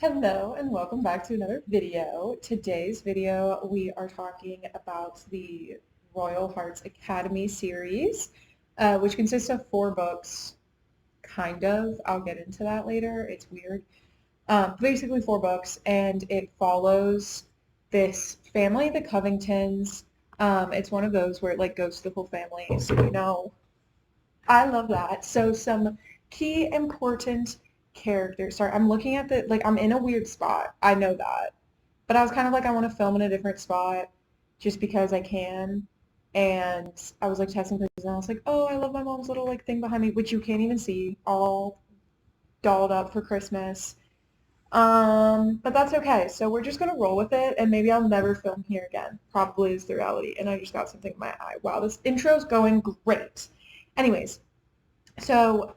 Hello and welcome back to another video. Today's video we are talking about the Royal Hearts Academy series, which consists of 4 books, kind of. I'll get into that later. It's weird. Basically 4 books, and it follows this family, the Covingtons. It's one of those where it like goes to the whole family, so I love that. So some key important characters. Sorry, I'm looking at I'm in a weird spot. I know that. But I was kind of like, I want to film in a different spot just because I can. And I was like testing places and I was like, oh, I love my mom's little like thing behind me, which you can't even see, all dolled up for Christmas. But that's okay. So we're just gonna roll with it and maybe I'll never film here again. Probably is the reality. And I just got something in my eye. Wow, this intro's going great. Anyways, so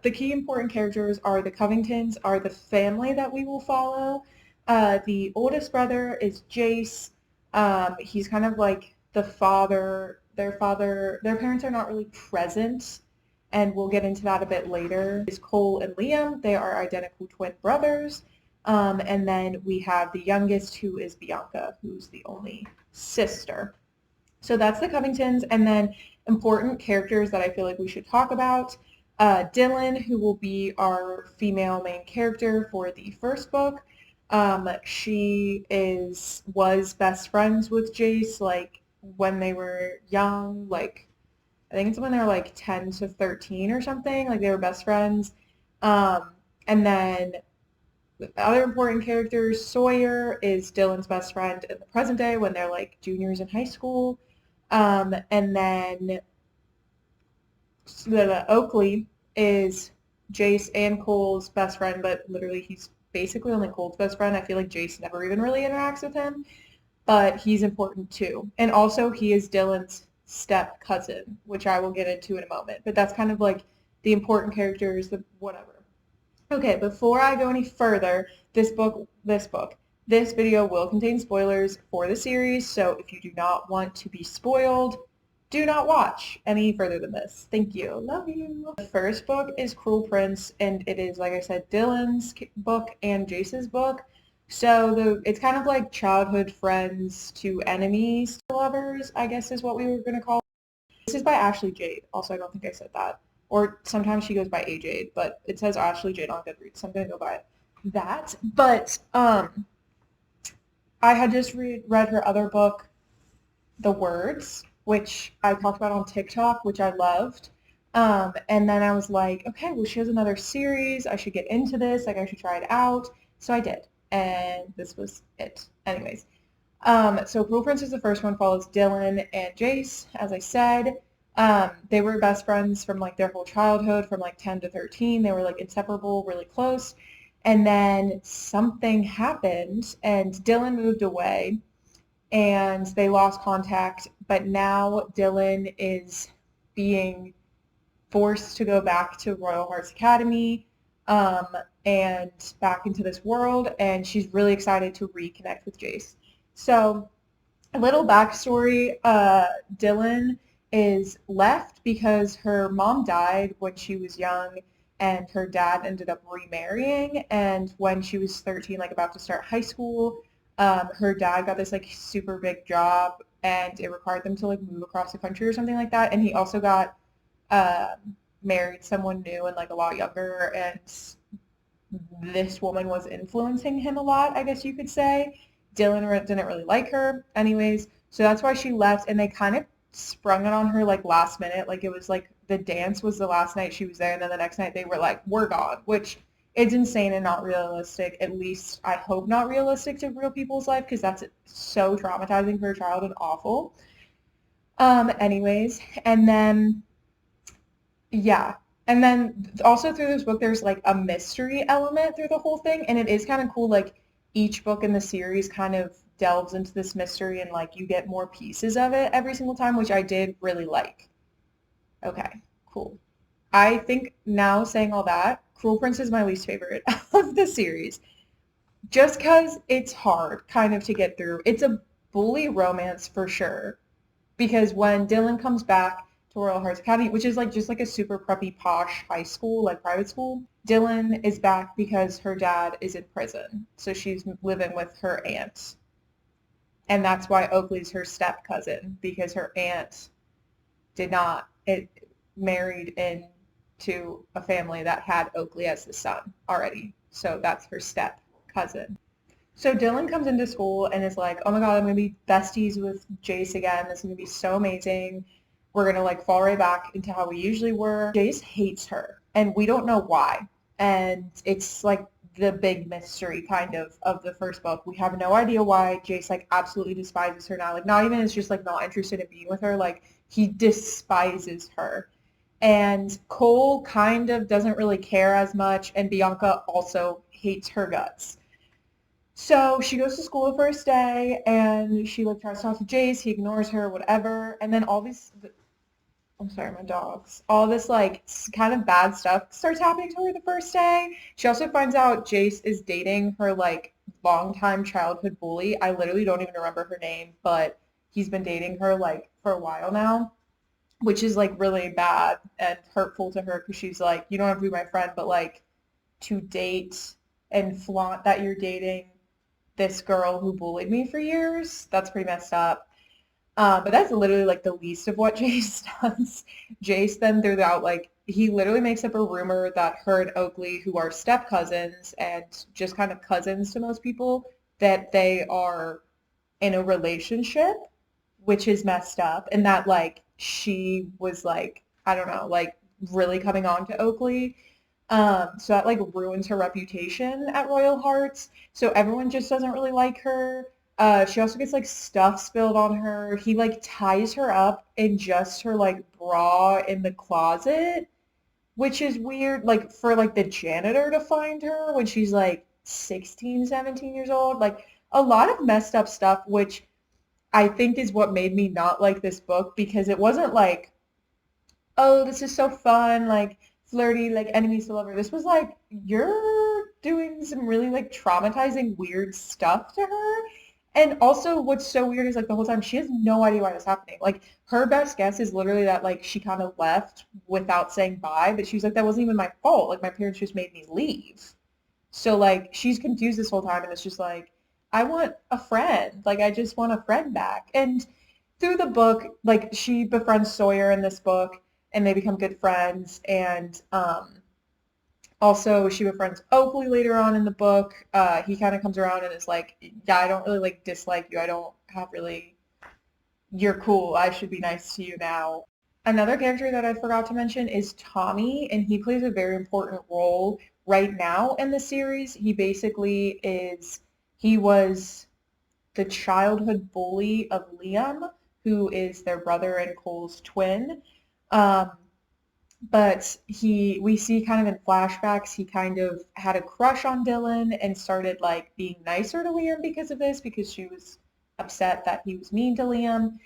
the key important characters are the Covingtons, are the family that we will follow. The oldest brother is Jace. He's kind of like the father. Their parents are not really present, and we'll get into that a bit later. Is Cole and Liam. They are identical twin brothers. And then we have the youngest, who is Bianca, who's the only sister. So that's the Covingtons, and then important characters that I feel like we should talk about. Dylan, who will be our female main character for the first book. She was best friends with Jace, like when they were young, like I think it's when they were like 10 to 13 or something, like they were best friends. And then the other important characters, Sawyer is Dylan's best friend in the present day when they're like juniors in high school. And then Oakley is Jace and Cole's best friend, but literally he's basically only Cole's best friend. I feel like Jace never even really interacts with him, but he's important too. And also he is Dylan's step cousin, which I will get into in a moment. But that's kind of like the important characters, the whatever. Okay, before I go any further, this video will contain spoilers for the series, so if you do not want to be spoiled, do not watch any further than this. Thank you. Love you. The first book is Cruel Prince, and it is, like I said, Dylan's book and Jace's book. So it's kind of like childhood friends to enemies to lovers, I guess is what we were going to call it. This is by Ashley Jade. Also, I don't think I said that. Or sometimes she goes by A Jade, but it says Ashley Jade on Goodreads, so I'm going to go by that. But I had just read her other book, The Words, which I talked about on TikTok, which I loved. And then I was like, okay, well, she has another series. I should get into this. Like, I should try it out. So I did. And this was it. Anyways. So Cruel Prince is the first one, follows Dylan and Jace, as I said. They were best friends from like their whole childhood, from like 10 to 13. They were like inseparable, really close. And then something happened and Dylan moved away and they lost contact, but now Dylan is being forced to go back to Royal Hearts Academy um, and back into this world, and she's really excited to reconnect with Jace. So, a little backstory, Dylan is left because her mom died when she was young and her dad ended up remarrying, and when she was 13, like about to start high school, her dad got this like super big job and it required them to like move across the country or something like that, and he also got uh, married someone new and like a lot younger, and this woman was influencing him a lot, I guess you could say. Dylan didn't really like her anyways, so that's why she left, and they kind of sprung it on her like last minute. Like it was like the dance was the last night she was there, and then the next night they were like, we're gone, which it's insane and not realistic. At least I hope not realistic to real people's life, because that's so traumatizing for a child and awful. Anyways, and then yeah. And then also through this book, there's like a mystery element through the whole thing, and it is kind of cool. Like each book in the series kind of delves into this mystery, and like you get more pieces of it every single time, which I did really like. Okay, cool. I think now saying all that, Cruel Prince is my least favorite of the series, just because it's hard kind of to get through. It's a bully romance for sure, because when Dylan comes back to Royal Hearts Academy, which is like just like a super preppy posh high school, like private school. Dylan is back because her dad is in prison. So she's living with her aunt. And that's why Oakley's her step cousin, because her aunt did not it married into a family that had Oakley as the son already. So that's her step cousin. So Dylan comes into school and is like, oh my God, I'm going to be besties with Jace again. This is going to be so amazing. We're going to like fall right back into how we usually were. Jace hates her and we don't know why. And it's like the big mystery kind of the first book. We have no idea why Jace like absolutely despises her now. Like not even is just like not interested in being with her. Like he despises her. And Cole kind of doesn't really care as much. And Bianca also hates her guts. So she goes to school the first day and she like tries to talk to Jace. He ignores her, whatever. And then all these, I'm sorry, my dogs. All this like kind of bad stuff starts happening to her the first day. She also finds out Jace is dating her like longtime childhood bully. I literally don't even remember her name, but he's been dating her like for a while now, which is like really bad and hurtful to her because she's like, you don't have to be my friend, but like to date and flaunt that you're dating this girl who bullied me for years. That's pretty messed up. But that's literally like the least of what Jace does. Jace then throughout like he literally makes up a rumor that her and Oakley, who are step cousins and just kind of cousins to most people, that they are in a relationship, which is messed up, and that like she was like I don't know like really coming on to Oakley. So that like ruins her reputation at Royal Hearts. So everyone just doesn't really like her. She also gets like stuff spilled on her. He like ties her up in just her like bra in the closet, which is weird, like for like the janitor to find her when she's like 16, 17 years old. Like a lot of messed up stuff, which I think is what made me not like this book because it wasn't like oh, this is so fun, like flirty, like enemies to lover. This was like, you're doing some really like traumatizing, weird stuff to her. And also what's so weird is like the whole time she has no idea why this is happening. Like her best guess is literally that like she kind of left without saying bye, but she was like, that wasn't even my fault. Like my parents just made me leave. So like she's confused this whole time and it's just like, I want a friend. Like I just want a friend back. And through the book, like she befriends Sawyer in this book and they become good friends. And also she befriends Oakley later on in the book. He kind of comes around and is like, yeah, I don't really like dislike you. I don't have really, you're cool. I should be nice to you now. Another character that I forgot to mention is Tommy, and he plays a very important role right now in the series. He basically is, he was the childhood bully of Liam, who is their brother and Cole's twin. Um, but we see kind of in flashbacks, he kind of had a crush on Dylan and started like being nicer to Liam because of this, because she was upset that he was mean to Liam.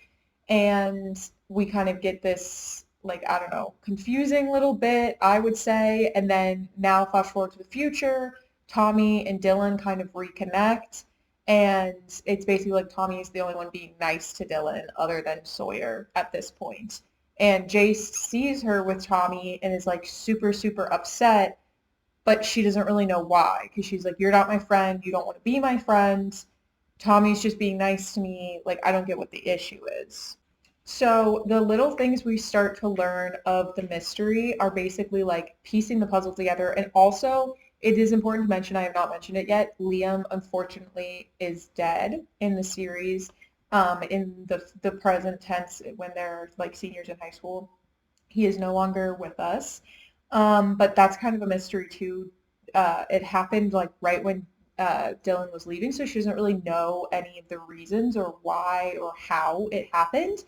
And we kind of get this, like, I don't know, confusing little bit, I would say. And then now flash forward to the future, Tommy and Dylan kind of reconnect. And it's basically like Tommy is the only one being nice to Dylan other than Sawyer at this point. And Jace sees her with Tommy and is like super, super upset, but she doesn't really know why because she's like, you're not my friend. You don't want to be my friend. Tommy's just being nice to me. Like, I don't get what the issue is. So the little things we start to learn of the mystery are basically like piecing the puzzle together. And also, it is important to mention, I have not mentioned it yet, Liam unfortunately is dead in the series. In the present tense when they're like seniors in high school. He is no longer with us. But that's kind of a mystery too. It happened like right when Dylan was leaving, so she doesn't really know any of the reasons or why or how it happened.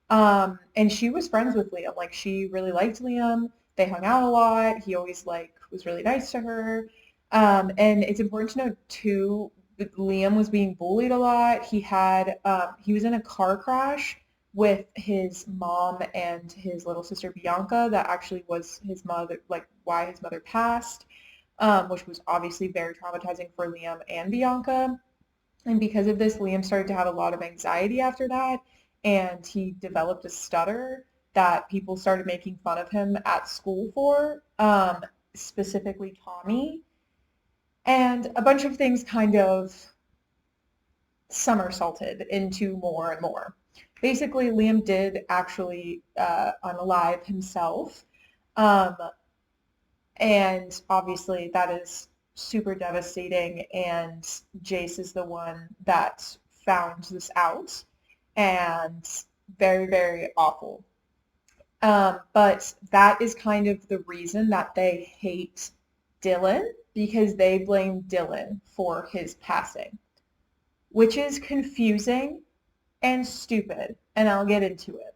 And she was friends with Liam. Like she really liked Liam. They hung out a lot. He always like was really nice to her. And it's important to know too, Liam was being bullied a lot. He was in a car crash with his mom and his little sister Bianca. That actually was his mother, like why his mother passed, which was obviously very traumatizing for Liam and Bianca. And because of this, Liam started to have a lot of anxiety after that, and he developed a stutter. that people started making fun of him at school for, specifically Tommy, and a bunch of things kind of somersaulted into more and more. Basically, Liam did actually unalive himself, um, and obviously that is super devastating, and Jace is the one that found this out, and very, very awful. But that is kind of the reason that they hate Dylan, because they blame Dylan for his passing, which is confusing and stupid, and I'll get into it.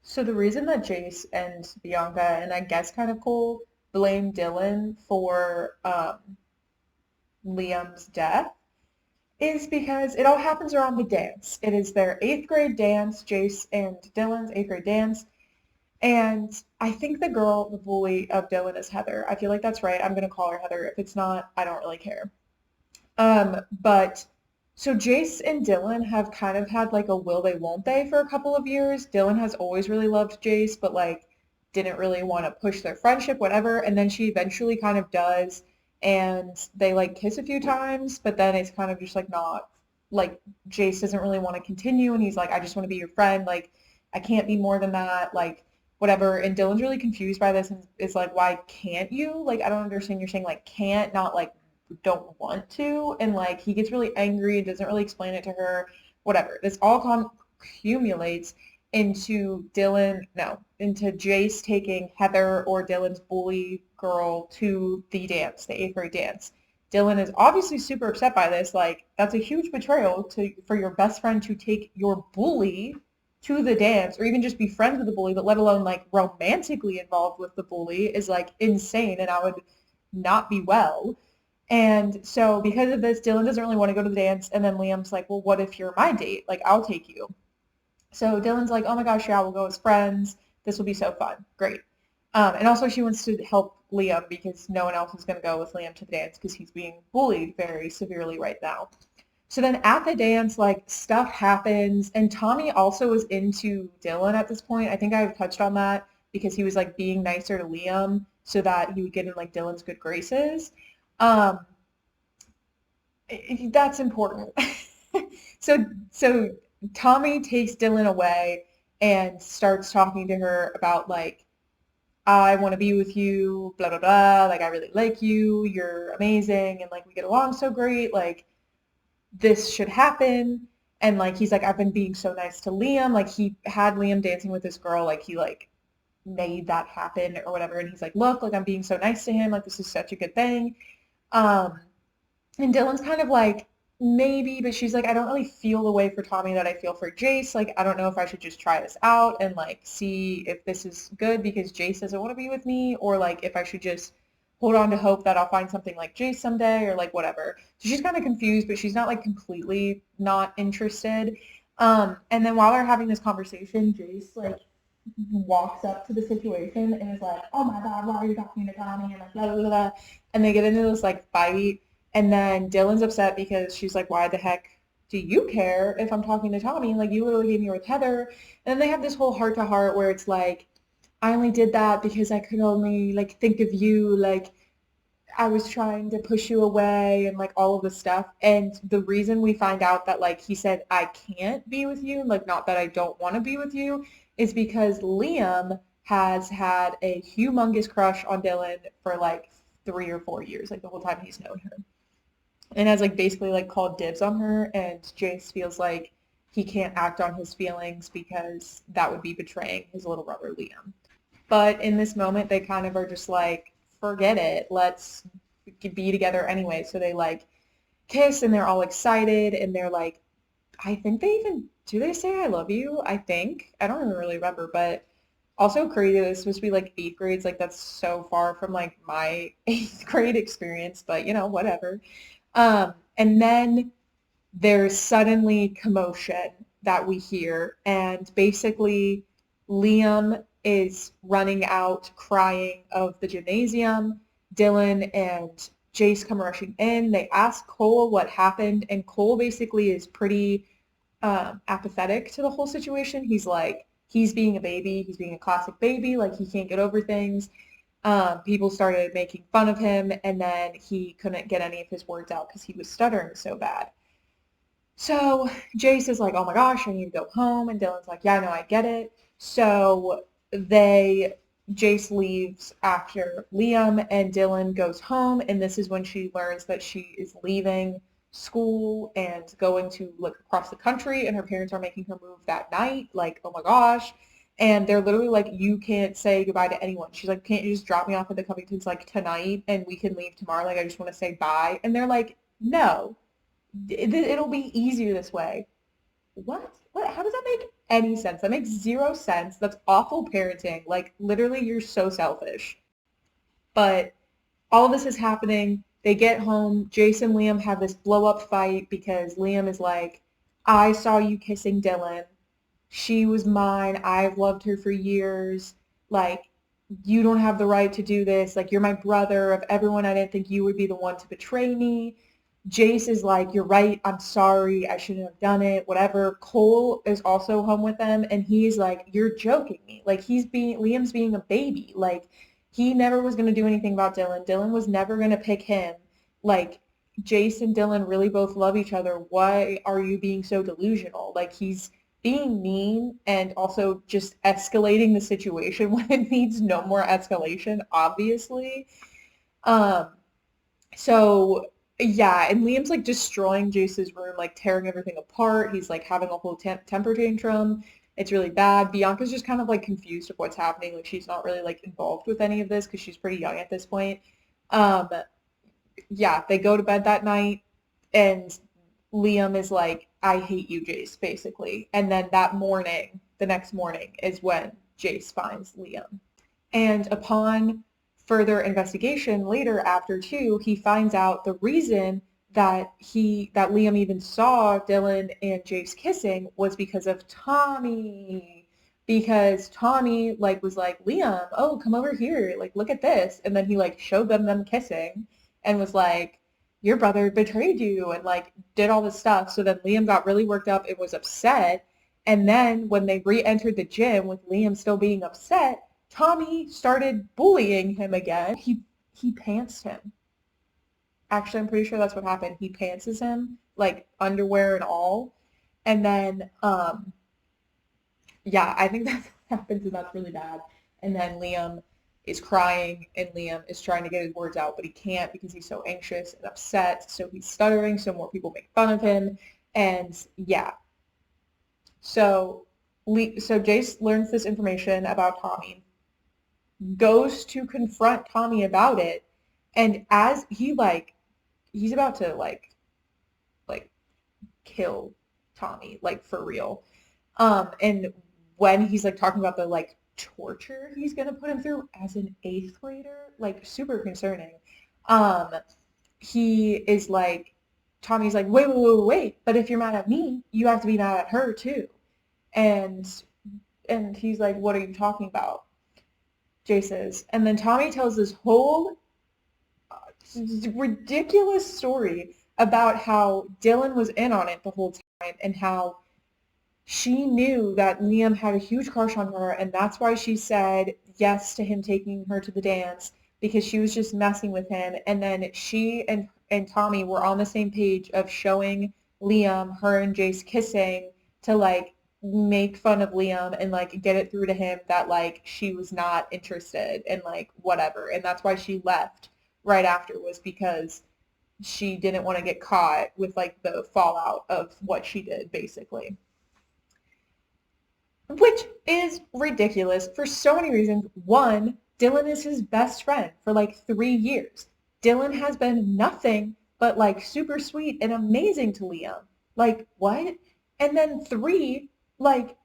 So the reason that Jace and Bianca, and I guess kind of Cole, blame Dylan for Liam's death is because it all happens around the dance. It is their 8th grade dance, Jace and Dylan's 8th grade dance. And I think the girl, the bully of Dylan is Heather. I feel like that's right. I'm going to call her Heather. If it's not, I don't really care. But so Jace and Dylan have kind of had like a will they won't they for a couple of years. Dylan has always really loved Jace, but like didn't really want to push their friendship, whatever. And then she eventually kind of does, and they like kiss a few times, but then it's kind of just like not like Jace doesn't really want to continue, and he's like, I just want to be your friend. Like I can't be more than that. Like whatever. And Dylan's really confused by this and is like, why can't you? Like I don't understand. You're saying like can't, not like don't want to, and like he gets really angry and doesn't really explain it to her, whatever. This all accumulates into into Jace taking Heather, or Dylan's bully girl, to the dance, the 8th grade dance. Dylan is obviously super upset by this. Like that's a huge betrayal for your best friend to take your bully to the dance, or even just be friends with the bully, but let alone like romantically involved with the bully, is like insane, and I would not be well. And so because of this, Dylan doesn't really want to go to the dance. And then Liam's like, well, what if you're my date? Like, I'll take you. So Dylan's like, oh my gosh, yeah, we'll go as friends. This will be so fun. Great. And also she wants to help Liam because no one else is going to go with Liam to the dance because he's being bullied very severely right now. So then at the dance, like stuff happens. And Tommy also was into Dylan at this point. I think I've touched on that because he was like being nicer to Liam so that he would get in like Dylan's good graces. Um, that's important. So Tommy takes Dylan away and starts talking to her about like, I want to be with you, blah blah blah, like I really like you, you're amazing, and like we get along so great, like this should happen. And like he's like, I've been being so nice to Liam, like he had Liam dancing with this girl, like he like made that happen or whatever, and he's like, look, like I'm being so nice to him, like this is such a good thing. Um, and Dylan's kind of like, maybe, but she's like, I don't really feel the way for Tommy that I feel for Jace. Like, I don't know if I should just try this out and like see if this is good because Jace doesn't want to be with me, or like if I should just hold on to hope that I'll find something like Jace someday, or like whatever. So she's kind of confused, but she's not like completely not interested. And then while they're having this conversation, Jace like walks up to the situation and is like, oh my God, why are you talking to Tommy? And like, blah, blah, blah. And they get into this like fight. And then Dylan's upset because she's like, why the heck do you care if I'm talking to Tommy? Like, you literally gave me with Heather. And then they have this whole heart-to-heart where it's like, I only did that because I could only like think of you. Like, I was trying to push you away and like all of this stuff. And the reason we find out that like he said, I can't be with you, like not that I don't want to be with you, is because Liam has had a humongous crush on Dylan for like 3 or 4 years, like the whole time he's known her. And has like basically like called dibs on her, and Jace feels like he can't act on his feelings because that would be betraying his little brother Liam. But in this moment, they kind of are just like, forget it, let's be together anyway. So they like kiss and they're all excited and they're like, I think they even, do they say I love you? I think. I don't even really remember, but also crazy. This supposed to be like 8th grades. Like that's so far from like my 8th grade experience, but you know, whatever. And then there's suddenly commotion that we hear, and basically Liam is running out crying of the gymnasium. Dylan and Jace come rushing in. They ask Cole what happened, and Cole basically is pretty apathetic to the whole situation. He's like, he's being a baby. He's being a classic baby. Like, he can't get over things. People started making fun of him, and then he couldn't get any of his words out because he was stuttering so bad. So Jace is like, oh my gosh, I need to go home. And Dylan's like, yeah, no, I get it. So Jace leaves after Liam, and Dylan goes home. And this is when she learns that she is leaving school and going to like across the country, and her parents are making her move that night. Like, oh my gosh. And they're literally like, you can't say goodbye to anyone. She's like, can't you just drop me off at the Covingtons like tonight and we can leave tomorrow? Like, I just want to say bye. And they're like, no, it'll be easier this way. What? What? How does that make any sense? That makes zero sense. That's awful parenting. Like, literally, you're so selfish. But all of this is happening. They get home. Jace and Liam have this blow up fight because Liam is like, I saw you kissing Dylan. She was mine. I've loved her for years. Like, you don't have the right to do this. Like, you're my brother. Of everyone, I didn't think you would be the one to betray me. Jace is like, you're right, I'm sorry, I shouldn't have done it, whatever. Cole is also home with them, and he's like, you're joking me. Like, Liam's being a baby. Like, he never was going to do anything about Dylan. Dylan was never going to pick him. Like, Jace and Dylan really both love each other. Why are you being so delusional? Like, he's being mean and also just escalating the situation when it needs no more escalation, obviously. Um, so yeah, and Liam's like destroying Jace's room, like tearing everything apart. He's like having a whole temper tantrum. It's really bad. Bianca's just kind of like confused of what's happening. Like, she's not really like involved with any of this because she's pretty young at this point. Um, yeah, they go to bed that night, and Liam is like, I hate you, Jace, basically. And then the next morning is when Jace finds Liam. And upon further investigation later after two, he finds out the reason that Liam even saw Dylan and Jace kissing was because of Tommy. Because Tommy like was like, Liam, oh, come over here, like look at this. And then he like showed them kissing and was like, your brother betrayed you, and like did all this stuff. So then Liam got really worked up and was upset. And then when they re-entered the gym with Liam still being upset, Tommy started bullying him again. He pantsed him. Actually, I'm pretty sure that's what happened. He pantses him, like underwear and all. And then, yeah, I think that's what happens, and that's really bad. And then Liam is crying, and Liam is trying to get his words out, but he can't because he's so anxious and upset. So he's stuttering, so more people make fun of him. And yeah, so Jace learns this information about Tommy, goes to confront Tommy about it, and as he's about to like kill Tommy, like for real. And when he's like talking about the like torture he's gonna put him through as an eighth grader, like super concerning. Um, he is like Tommy's like, wait, but if you're mad at me, you have to be mad at her too. And he's like, what are you talking about? Jace is. And then Tommy tells this whole ridiculous story about how Dylan was in on it the whole time, and how she knew that Liam had a huge crush on her, and that's why she said yes to him taking her to the dance, because she was just messing with him. And then she and Tommy were on the same page of showing Liam her and Jace kissing to like make fun of Liam and like get it through to him that like she was not interested and like whatever. And that's why she left right after, was because she didn't want to get caught with like the fallout of what she did, basically. Which is ridiculous for so many reasons. One, Dylan is his best friend for like 3 years. Dylan has been nothing but like super sweet and amazing to Liam. Like, what? And then three, like,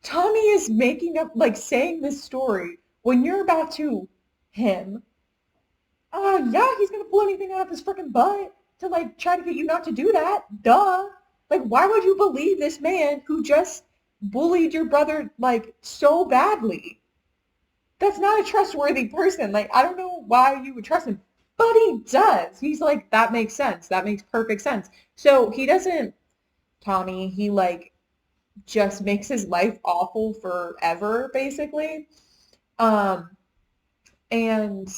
Tommy is making up, like, saying this story when you're about to him. Yeah, he's gonna pull anything out of his freaking butt to like try to get you not to do that. Duh. Like, why would you believe this man who just bullied your brother like so badly? That's not a trustworthy person. Like, I don't know why you would trust him, but he does. He's like, that makes sense. That makes perfect sense. So he doesn't, Tommy, he like just makes his life awful forever, basically. Um, and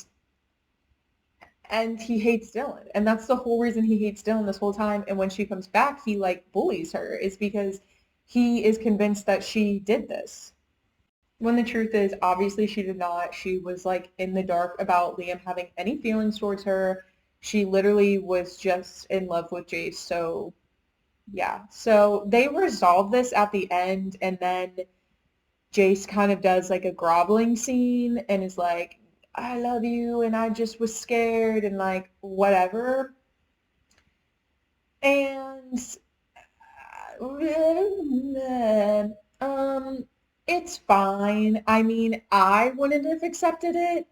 and he hates Dylan. And that's the whole reason he hates Dylan this whole time. And when she comes back, he like bullies her is because he is convinced that she did this. When the truth is, obviously she did not. She was like in the dark about Liam having any feelings towards her. She literally was just in love with Jace. So yeah. So they resolve this at the end, and then Jace kind of does like a groveling scene and is like, I love you and I just was scared and like whatever. And um it's fine. I mean, I wouldn't have accepted it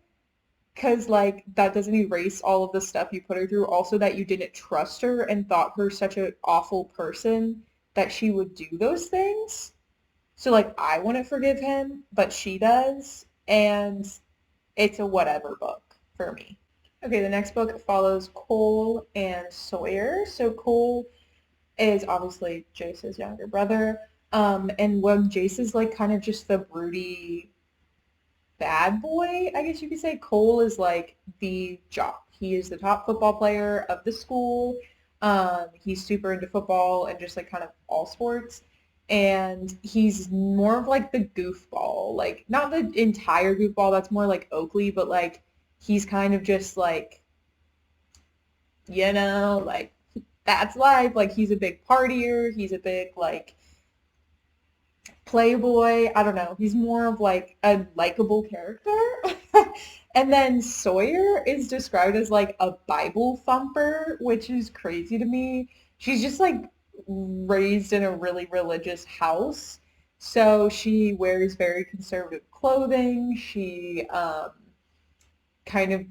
because like that doesn't erase all of the stuff you put her through. Also that you didn't trust her and thought her such an awful person that she would do those things. So like I wouldn't forgive him, but she does, and it's a whatever book for me. Okay, the next book follows Cole and Sawyer. So Cole is obviously Jace's younger brother. And when Jace is like kind of just the broody bad boy, I guess you could say, Cole is like the jock. He is the top football player of the school. He's super into football and just like kind of all sports. And he's more of like the goofball, like not the entire goofball, that's more like Oakley, but like he's kind of just like, like that's life. Like he's a big partier. He's a big like playboy. I don't know. He's more of like a likable character. And then Sawyer is described as like a Bible thumper, which is crazy to me. She's just like raised in a really religious house. So she wears very conservative clothing. She kind of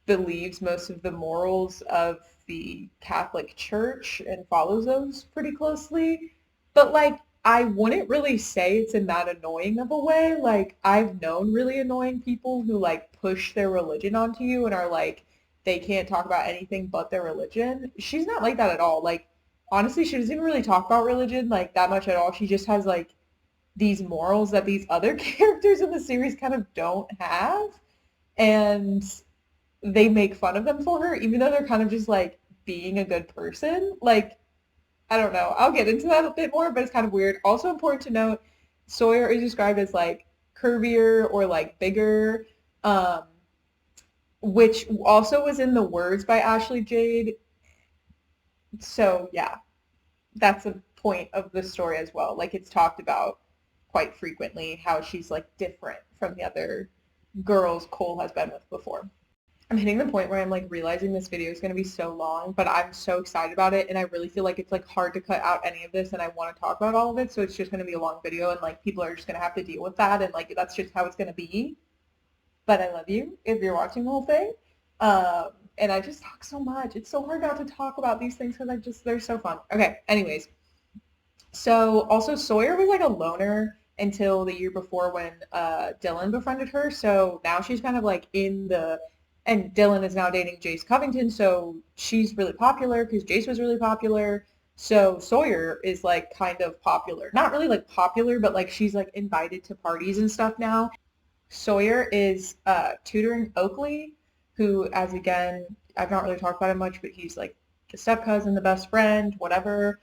believes most of the morals of the Catholic Church and follows those pretty closely. But like I wouldn't really say it's in that annoying of a way. Like I've known really annoying people who like push their religion onto you and are like they can't talk about anything but their religion. She's not like that at all. Like honestly, she doesn't even really talk about religion like that much at all. She just has like these morals that these other characters in the series kind of don't have. And they make fun of them for her, even though they're kind of just like being a good person. Like, I don't know. I'll get into that a bit more, but it's kind of weird. Also important to note, Sawyer is described as like curvier or like bigger, um, which also was in the words by Ashley Jade. So yeah, that's a point of the story as well. Like it's talked about quite frequently how she's like different from the other girls Cole has been with before. I'm hitting the point where I'm like realizing this video is going to be so long, but I'm so excited about it and I really feel like it's like hard to cut out any of this and I want to talk about all of it. So it's just going to be a long video and like people are just going to have to deal with that and like that's just how it's going to be. But I love you if you're watching the whole thing. And I just talk so much. It's so hard not to talk about these things because they're so fun. Okay, anyways. So also Sawyer was like a loner until the year before when Dylan befriended her. So now she's kind of like and Dylan is now dating Jace Covington. So she's really popular because Jace was really popular. So Sawyer is like kind of popular. Not really like popular, but like she's like invited to parties and stuff now. Sawyer is tutoring Oakley, who as again, I've not really talked about him much, but he's like the step cousin, the best friend, whatever.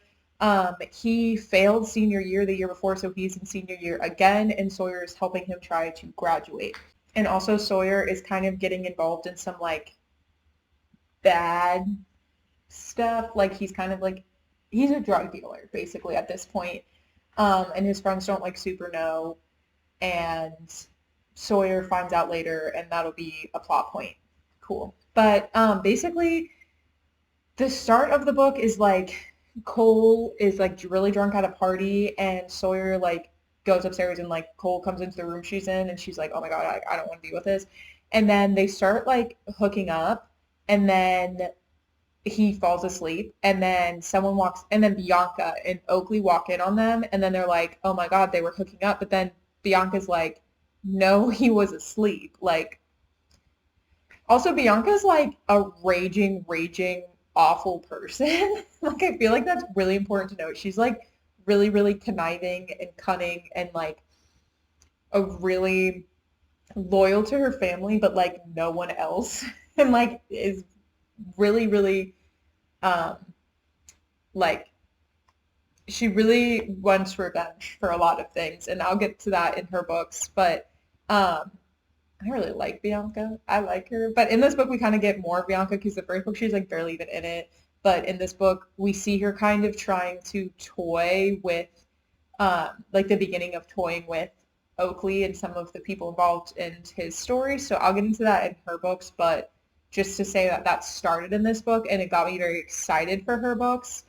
He failed senior year the year before, so he's in senior year again, and Sawyer is helping him try to graduate. And also Sawyer is kind of getting involved in some like bad stuff. Like he's kind of like he's a drug dealer basically at this point. And his friends don't like super know. And Sawyer finds out later, and that'll be a plot point. Cool. But basically, the start of the book is like Cole is like really drunk at a party, and Sawyer like goes upstairs, and like Cole comes into the room she's in, and she's like, "Oh my God, I don't want to deal with this." And then they start like hooking up, and then he falls asleep, and then someone walks, and then Bianca and Oakley walk in on them, and then they're like, "Oh my God, they were hooking up," but then Bianca's like, "No, he was asleep." Like, also Bianca's like a raging, awful person. Like, I feel like that's really important to note. She's like really, really conniving and cunning and like a really loyal to her family, but like no one else, and like is really, really um like she really wants revenge for a lot of things, and I'll get to that in her books. But I really like Bianca. I like her. But in this book, we kind of get more of Bianca because the first book she's like barely even in it. But in this book, we see her kind of trying to toy with, like the beginning of toying with Oakley and some of the people involved in his story. So I'll get into that in her books. But just to say that that started in this book and it got me very excited for her books.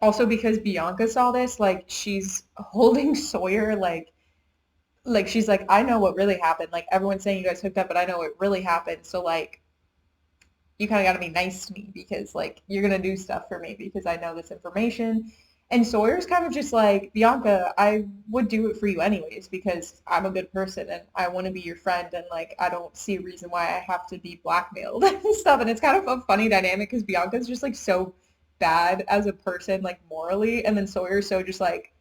Also because Bianca saw this, like she's holding Sawyer like she's like, I know what really happened. Like everyone's saying you guys hooked up, but I know what really happened. So like you kind of got to be nice to me because like you're gonna do stuff for me because I know this information. And Sawyer's kind of just like, Bianca, I would do it for you anyways because I'm a good person and I want to be your friend and like I don't see a reason why I have to be blackmailed and stuff. And it's kind of a funny dynamic because Bianca's just like so bad as a person, like morally, and then Sawyer's so just like,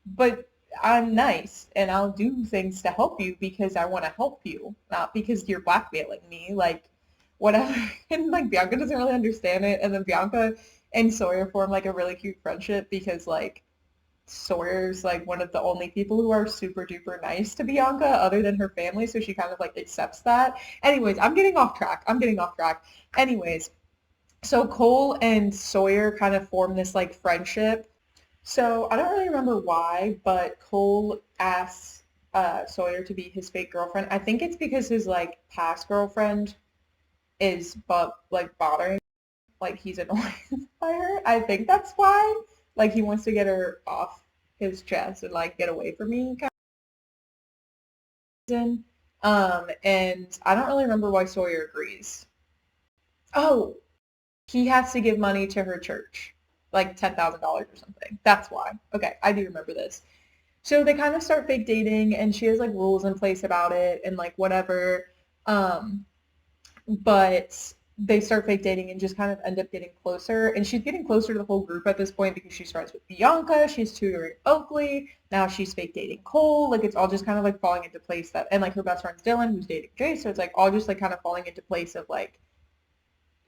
but I'm nice and I'll do things to help you because I want to help you, not because you're blackmailing me. Like, whatever. And like Bianca doesn't really understand it. And then Bianca and Sawyer form like a really cute friendship because like Sawyer's like one of the only people who are super duper nice to Bianca other than her family. So she kind of like accepts that. Anyways, I'm getting off track. I'm getting off track. Anyways, so Cole and Sawyer kind of form this like friendship. So I don't really remember why, but Cole asks Sawyer to be his fake girlfriend. I think it's because his like past girlfriend is but like bothering, like he's annoyed by her. I think that's why. Like he wants to get her off his chest and like get away from me kind of reason. And I don't really remember why Sawyer agrees. Oh, he has to give money to her church, like $10,000 or something. That's why. Okay, I do remember this. So they kind of start fake dating, and she has like rules in place about it, and like whatever. Um, but they start fake dating and just kind of end up getting closer. And she's getting closer to the whole group at this point because she's friends with Bianca, she's tutoring Oakley, now she's fake dating Cole. Like it's all just kind of like falling into place that, and like her best friend's Dylan, who's dating Jace. So it's like all just like kind of falling into place of like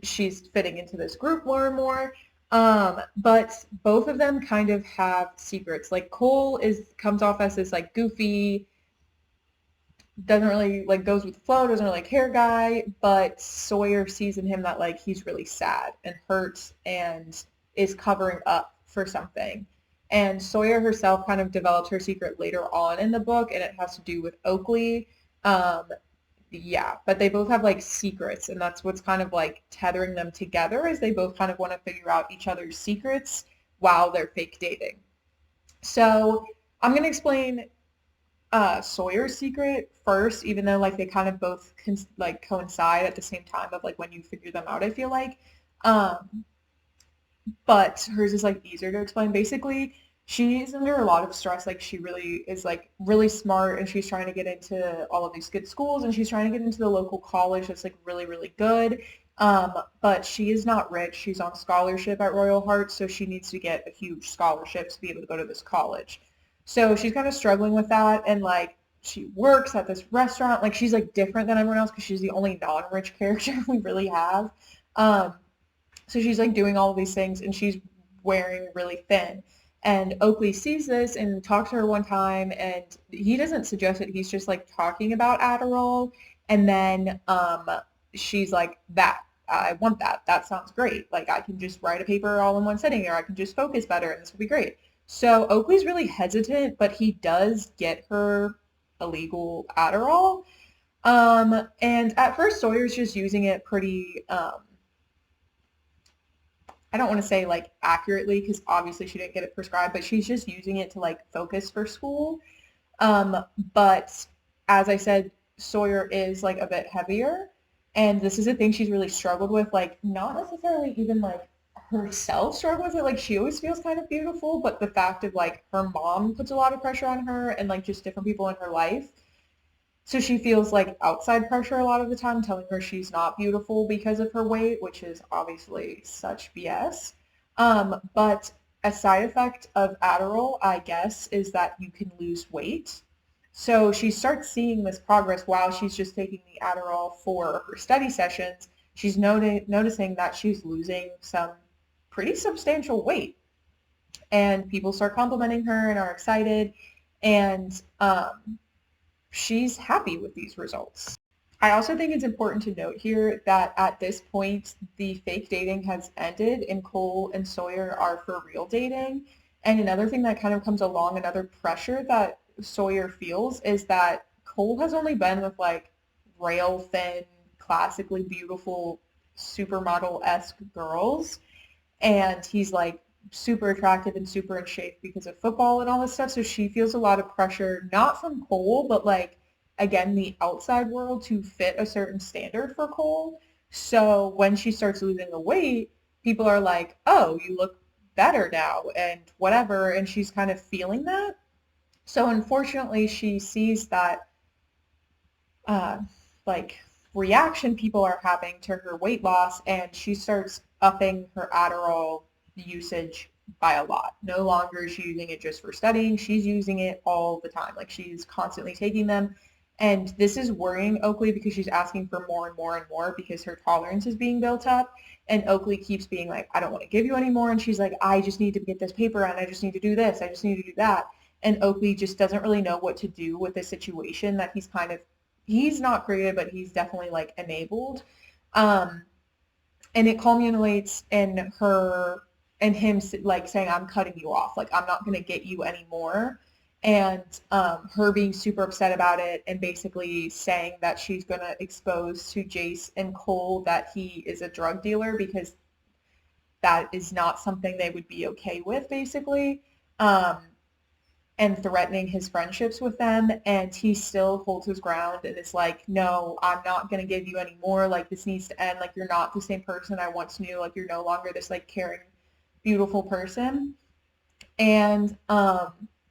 she's fitting into this group more and more. But both of them kind of have secrets. Like Cole is comes off as this like goofy, doesn't really like goes with the flow, doesn't really care guy, but Sawyer sees in him that like he's really sad and hurt and is covering up for something. And Sawyer herself kind of develops her secret later on in the book, and it has to do with Oakley. Um, yeah, but they both have like secrets, and that's what's kind of like tethering them together is they both kind of want to figure out each other's secrets while they're fake dating. So I'm going to explain Sawyer's secret first, even though like they kind of both like coincide at the same time of like when you figure them out, I feel like. Um, but hers is like easier to explain. Basically, she's under a lot of stress. Like she really is like really smart and she's trying to get into all of these good schools and she's trying to get into the local college that's like really, really good. But she is not rich. She's on scholarship at Royal Heart, so she needs to get a huge scholarship to be able to go to this college. So she's kind of struggling with that and like she works at this restaurant. Like she's like different than everyone else because she's the only non-rich character we really have. Um, so she's like doing all of these things and she's wearing really thin. And Oakley sees this and talks to her one time and he doesn't suggest it. He's just like talking about Adderall. And then she's like, that, I want that. That sounds great. Like I can just write a paper all in one sitting or I can just focus better and this will be great. So Oakley's really hesitant, but he does get her illegal Adderall. And at first Sawyer's just using it pretty I don't want to say like accurately because obviously she didn't get it prescribed, but she's just using it to like focus for school. Um, but as I said, Sawyer is like a bit heavier, and this is a thing she's really struggled with, like not necessarily even like herself struggle with it. Like she always feels kind of beautiful, but the fact of like her mom puts a lot of pressure on her and like just different people in her life. So she feels like outside pressure a lot of the time, telling her she's not beautiful because of her weight, which is obviously such BS. But a side effect of Adderall, I guess, is that you can lose weight. So she starts seeing this progress while she's just taking the Adderall for her study sessions. She's noticing that she's losing some pretty substantial weight. And people start complimenting her and are excited. And she's happy with these results. I also think it's important to note here that at this point, the fake dating has ended and Cole and Sawyer are for real dating. And another thing that kind of comes along, another pressure that Sawyer feels is that Cole has only been with like rail thin, classically beautiful, supermodel-esque girls. And he's like super attractive and super in shape because of football and all this stuff. So she feels a lot of pressure, not from Cole, but like again, the outside world to fit a certain standard for Cole. So when she starts losing the weight, people are like, oh, you look better now and whatever. And she's kind of feeling that. So unfortunately, she sees that uh, like reaction people are having to her weight loss, and she starts upping her Adderall usage by a lot. No longer is she using it just for studying, she's using it all the time. Like she's constantly taking them. And this is worrying Oakley because she's asking for more and more and more because her tolerance is being built up. And Oakley keeps being like, I don't want to give you any more. And she's like, I just need to get this paper and I just need to do this. I just need to do that. And Oakley just doesn't really know what to do with this situation that he's not created, but he's definitely like enabled. Um, and it culminates in her and him like saying, I'm cutting you off. Like, I'm not going to get you anymore. And her being super upset about it and basically saying that she's going to expose to Jace and Cole that he is a drug dealer because that is not something they would be okay with, basically. Um, and threatening his friendships with them, and he still holds his ground and is like, no, I'm not going to give you any more. Like, this needs to end. Like, you're not the same person I once knew. Like, you're no longer this like caring, beautiful person. And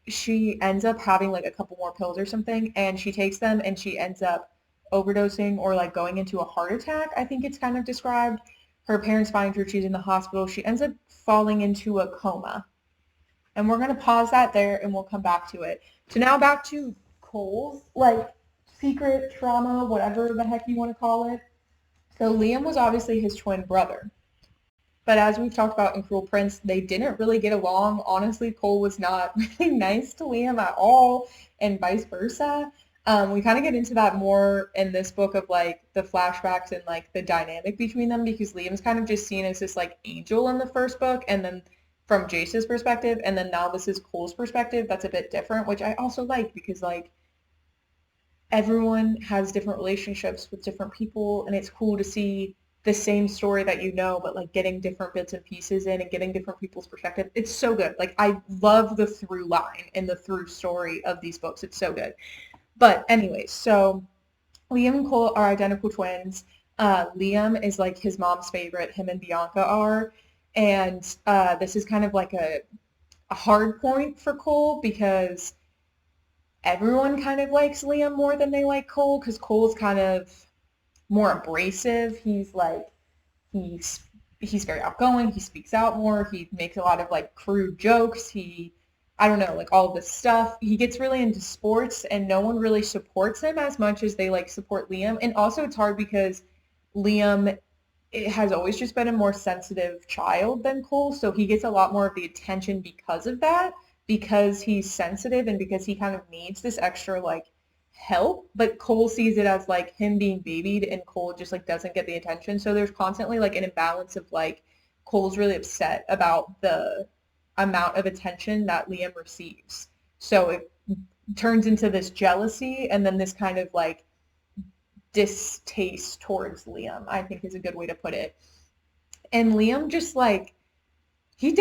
she ends up having like a couple more pills or something, and she takes them and she ends up overdosing or like going into a heart attack, I think it's kind of described. Her parents find her, she's in the hospital. She ends up falling into a coma. And we're going to pause that there and we'll come back to it. So now back to Cole's like secret trauma, whatever the heck you want to call it. So Liam was obviously his twin brother. But as we've talked about in Cruel Prince, they didn't really get along. Honestly, Cole was not really nice to Liam at all, and vice versa. We kind of get into that more in this book of like the flashbacks and like the dynamic between them because Liam's kind of just seen as this like angel in the first book, and then from Jace's perspective, and then now this is Cole's perspective. That's a bit different, which I also like because like everyone has different relationships with different people, and it's cool to see the same story that you know, but like getting different bits and pieces in and getting different people's perspective. It's so good. Like I love the through line and the through story of these books. It's so good. But anyways, so Liam and Cole are identical twins. Liam is like his mom's favorite. Him and Bianca are. And this is kind of like a hard point for Cole because everyone kind of likes Liam more than they like Cole because Cole's kind of more abrasive. He's like he's very outgoing. He speaks out more. He makes a lot of like crude jokes. I don't know, like all of this stuff. He gets really into sports and no one really supports him as much as they like support Liam. And also it's hard because Liam has always just been a more sensitive child than Cole, so he gets a lot more of the attention because of that, because he's sensitive and because he kind of needs this extra like help, but Cole sees it as like him being babied and Cole just like doesn't get the attention. So there's constantly like an imbalance of like Cole's really upset about the amount of attention that Liam receives. So it turns into this jealousy and then this kind of like distaste towards Liam, I think is a good way to put it. And Liam just like he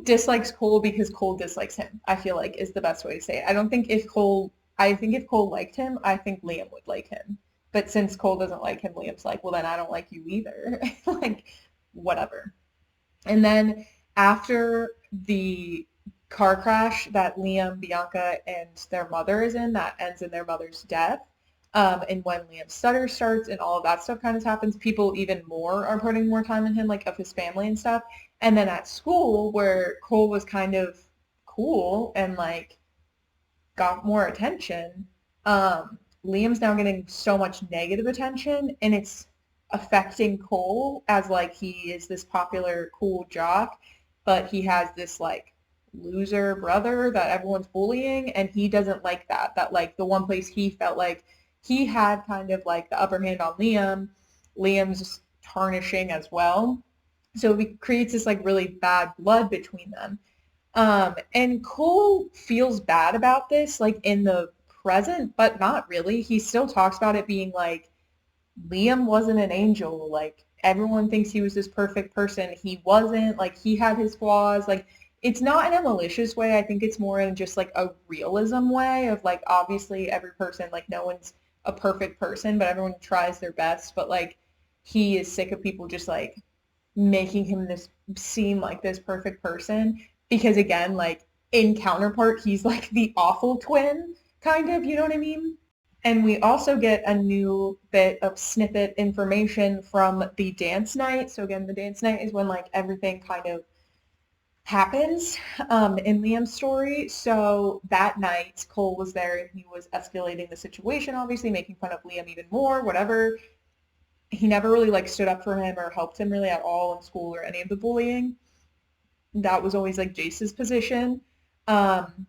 dislikes Cole because Cole dislikes him, I feel like is the best way to say it. I think if Cole liked him, I think Liam would like him. But since Cole doesn't like him, Liam's like, well, then I don't like you either. Like, whatever. And then after the car crash that Liam, Bianca, and their mother is in, that ends in their mother's death, and when Liam's stutter starts and all of that stuff kind of happens, people even more are putting more time in him, like of his family and stuff. And then at school, where Cole was kind of cool and like got more attention, Liam's now getting so much negative attention, and it's affecting Cole as like he is this popular, cool jock, but he has this like loser brother that everyone's bullying, and he doesn't like that. That like the one place he felt like he had kind of like the upper hand on Liam, Liam's just tarnishing as well. So it creates this like really bad blood between them. And Cole feels bad about this, like in the present, but not really. He still talks about it being like Liam wasn't an angel. Like everyone thinks he was this perfect person. He wasn't. Like he had his flaws. Like it's not in a malicious way. I think it's more in just like a realism way of like obviously every person, like no one's a perfect person, but everyone tries their best. But like he is sick of people just like making him this seem like this perfect person because again, like in counterpart, he's like the awful twin, kind of, you know what I mean? And we also get a new bit of snippet information from the dance night. So again, the dance night is when like everything kind of happens in Liam's story. So that night, Cole was there and he was escalating the situation, obviously making fun of Liam even more, whatever. He never really like stood up for him or helped him really at all in school or any of the bullying. That was always like Jace's position. Um,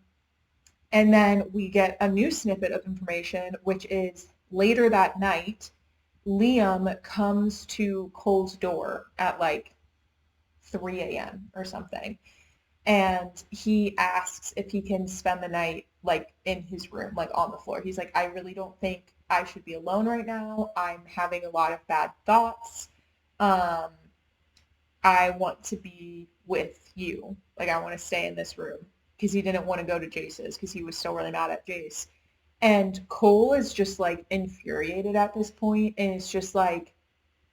and then we get a new snippet of information, which is later that night, Liam comes to Cole's door at like 3 a.m. or something. And he asks if he can spend the night like in his room, like on the floor. He's like, I really don't think I should be alone right now. I'm having a lot of bad thoughts. Um, I want to be with you. Like I want to stay in this room because he didn't want to go to Jace's because he was still really mad at Jace. And Cole is just like infuriated at this point, and it's just like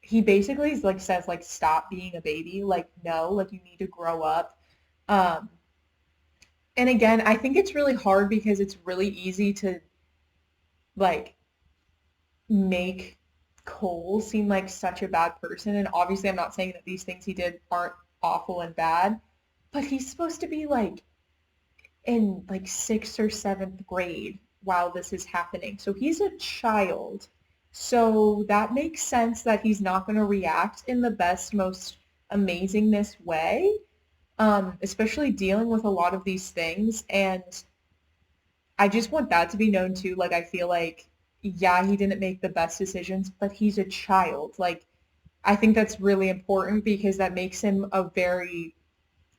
he basically is like says like stop being a baby, like no, like you need to grow up. Um, and again, I think it's really hard because it's really easy to like make Cole seem like such a bad person. And obviously, I'm not saying that these things he did aren't awful and bad, but he's supposed to be like in like sixth or seventh grade while this is happening. So he's a child. So that makes sense that he's not going to react in the best, most amazingness way, especially dealing with a lot of these things. And I just want that to be known too. Like, I feel like, yeah, he didn't make the best decisions, but he's a child. Like, I think that's really important because that makes him a very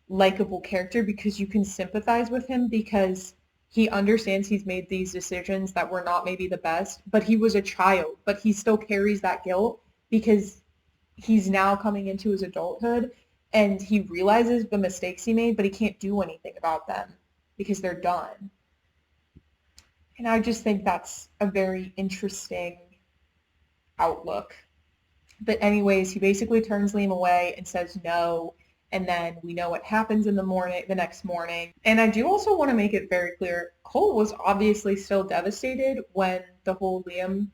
likable character because you can sympathize with him because he understands he's made these decisions that were not maybe the best, but he was a child, but he still carries that guilt because he's now coming into his adulthood and he realizes the mistakes he made, but he can't do anything about them because they're done. And I just think that's a very interesting outlook. But anyways, he basically turns Liam away and says no. And then we know what happens in the next morning. And I do also want to make it very clear, Cole was obviously still devastated when the whole Liam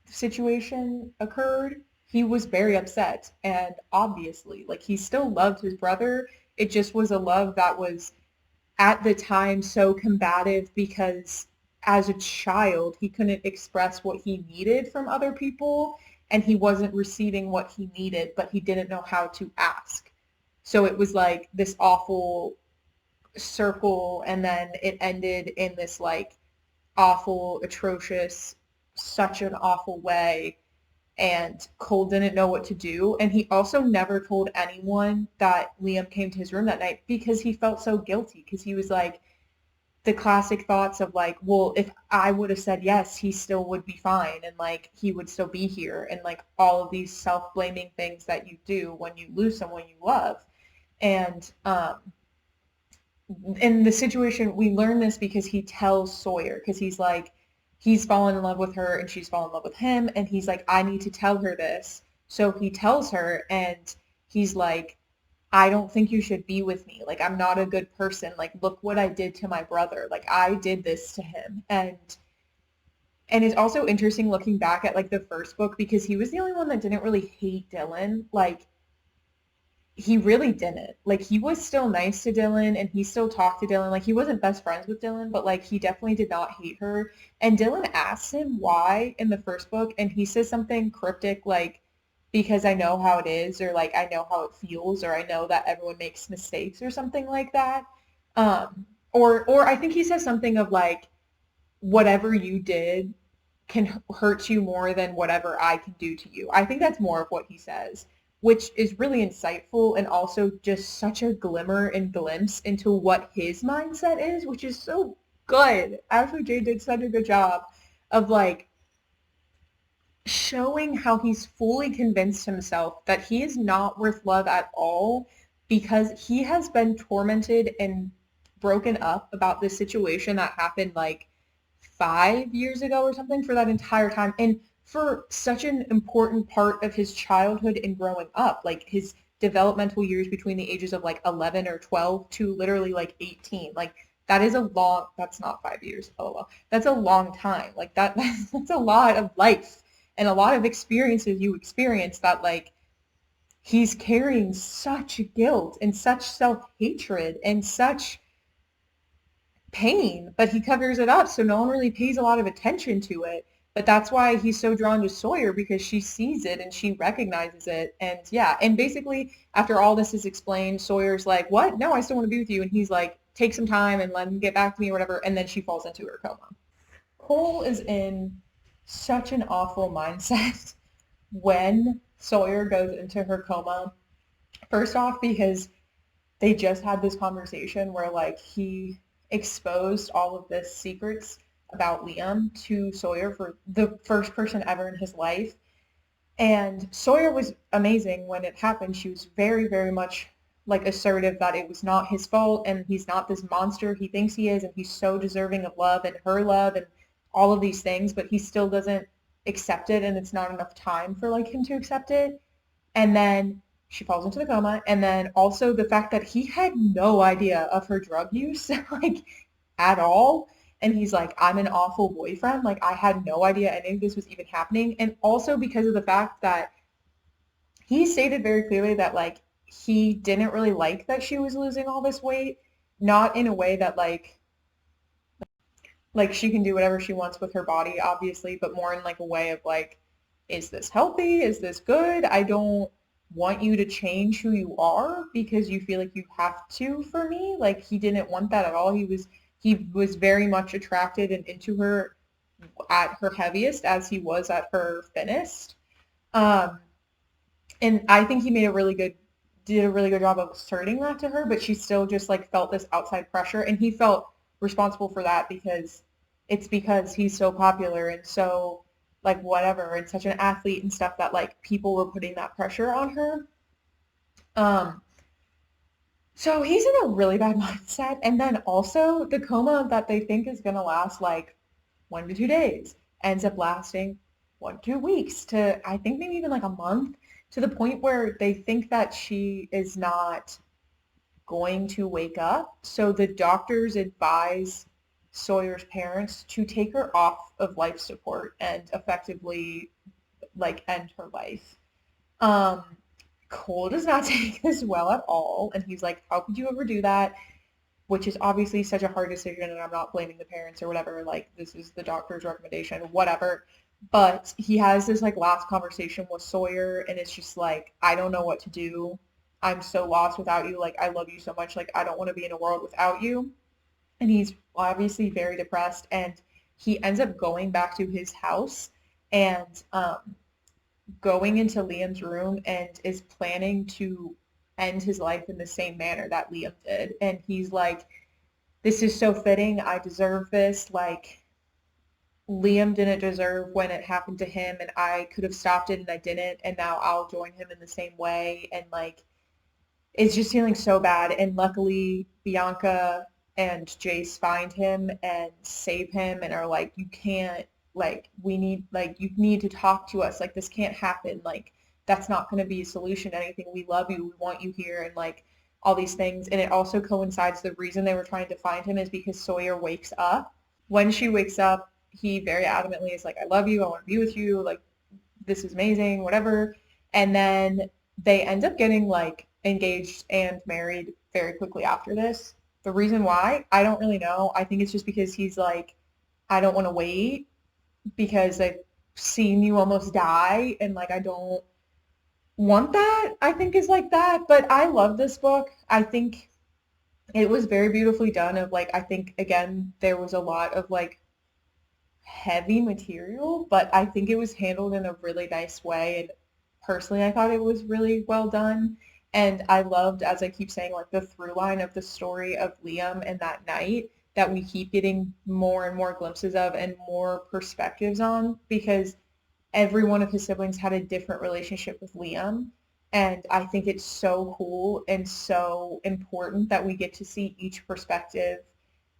situation occurred. He was very upset. And obviously, like he still loved his brother. It just was a love that was at the time so combative because as a child, he couldn't express what he needed from other people and he wasn't receiving what he needed, but he didn't know how to ask. So it was like this awful circle and then it ended in this like awful, atrocious, such an awful way. And Cole didn't know what to do. And he also never told anyone that Liam came to his room that night because he felt so guilty because he was like, the classic thoughts of like, well, if I would have said yes, he still would be fine and like he would still be here and like all of these self-blaming things that you do when you lose someone you love. And in the situation, we learn this because he tells Sawyer because he's like, he's fallen in love with her and she's fallen in love with him. And he's like, I need to tell her this. So he tells her and he's like, I don't think you should be with me. Like, I'm not a good person. Like, look what I did to my brother. Like, I did this to him. And it's also interesting looking back at like the first book because he was the only one that didn't really hate Dylan. Like, he really didn't. Like he was still nice to Dylan and he still talked to Dylan. Like he wasn't best friends with Dylan, but like he definitely did not hate her. And Dylan asks him why in the first book and he says something cryptic like because I know how it is or like I know how it feels or I know that everyone makes mistakes or something like that. Or I think he says something of like whatever you did can hurt you more than whatever I can do to you. I think that's more of what he says, which is really insightful and also just such a glimmer and glimpse into what his mindset is, which is so good. Ashley J did such a good job of like showing how he's fully convinced himself that he is not worth love at all because he has been tormented and broken up about this situation that happened like 5 years ago or something for that entire time and for such an important part of his childhood and growing up, like his developmental years between the ages of like 11 or 12 to literally like 18. Like that is a long, that's not 5 years. Oh well, that's a long time. Like that's a lot of life and a lot of experiences you experience that like he's carrying such guilt and such self-hatred and such pain, but he covers it up so no one really pays a lot of attention to it. But that's why he's so drawn to Sawyer because she sees it and she recognizes it. And yeah, and basically after all this is explained, Sawyer's like, "What? No, I still want to be with you." And he's like, "Take some time and let him get back to me or whatever." And then she falls into her coma. Cole is in such an awful mindset when Sawyer goes into her coma. First off, because they just had this conversation where like he exposed all of the secrets about Liam to Sawyer for the first person ever in his life. And Sawyer was amazing when it happened. She was very, very much like assertive that it was not his fault and he's not this monster he thinks he is and he's so deserving of love and her love and all of these things, but he still doesn't accept it and it's not enough time for like him to accept it. And then she falls into the coma. And then also the fact that he had no idea of her drug use, like at all. And he's like, I'm an awful boyfriend. Like I had no idea any of this was even happening. And also because of the fact that he stated very clearly that like he didn't really like that she was losing all this weight, not in a way that like she can do whatever she wants with her body, obviously, but more in like a way of like, is this healthy? Is this good? I don't want you to change who you are because you feel like you have to for me. Like he didn't want that at all. He was very much attracted and into her at her heaviest as he was at her thinnest. Um, and I think he did a really good job of asserting that to her, but she still just like felt this outside pressure and he felt responsible for that because he's so popular and so like whatever and such an athlete and stuff that like people were putting that pressure on her. Um, so he's in a really bad mindset. And then also the coma that they think is gonna last like 1 to 2 days ends up lasting 1 to 2 weeks to I think maybe even like a month to the point where they think that she is not going to wake up. So the doctors advise Sawyer's parents to take her off of life support and effectively like end her life. Um, Cole does not take this well at all, and he's like, "How could you ever do that?" Which is obviously such a hard decision, and I'm not blaming the parents or whatever. Like, this is the doctor's recommendation, whatever. But he has this like last conversation with Sawyer, and it's just like, I don't know what to do. I'm so lost without you. Like, I love you so much. Like, I don't want to be in a world without you. And he's obviously very depressed, and he ends up going back to his house and going into Liam's room and is planning to end his life in the same manner that Liam did. And he's like, this is so fitting. I deserve this. Like, Liam didn't deserve when it happened to him, and I could have stopped it and I didn't. And now I'll join him in the same way. And like, it's just feeling so bad. And luckily, Bianca and Jace find him and save him and are like, you can't, like, you need to talk to us. Like, this can't happen. Like, that's not going to be a solution to anything. We love you. We want you here. And like, all these things. And it also coincides. The reason they were trying to find him is because Sawyer wakes up. When she wakes up, he very adamantly is like, I love you. I want to be with you. Like, this is amazing, whatever. And then they end up getting like engaged and married very quickly after this. The reason why, I don't really know. I think it's just because he's like, I don't want to wait because I've seen you almost die and like I don't want that, I think is like that. But I love this book. I think it was very beautifully done of like I think again there was a lot of like heavy material, but I think it was handled in a really nice way. And personally, I thought it was really well done. And I loved, as I keep saying, like the through line of the story of Liam and that night that we keep getting more and more glimpses of and more perspectives on because every one of his siblings had a different relationship with Liam. And I think it's so cool and so important that we get to see each perspective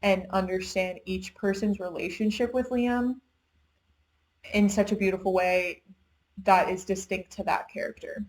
and understand each person's relationship with Liam in such a beautiful way that is distinct to that character.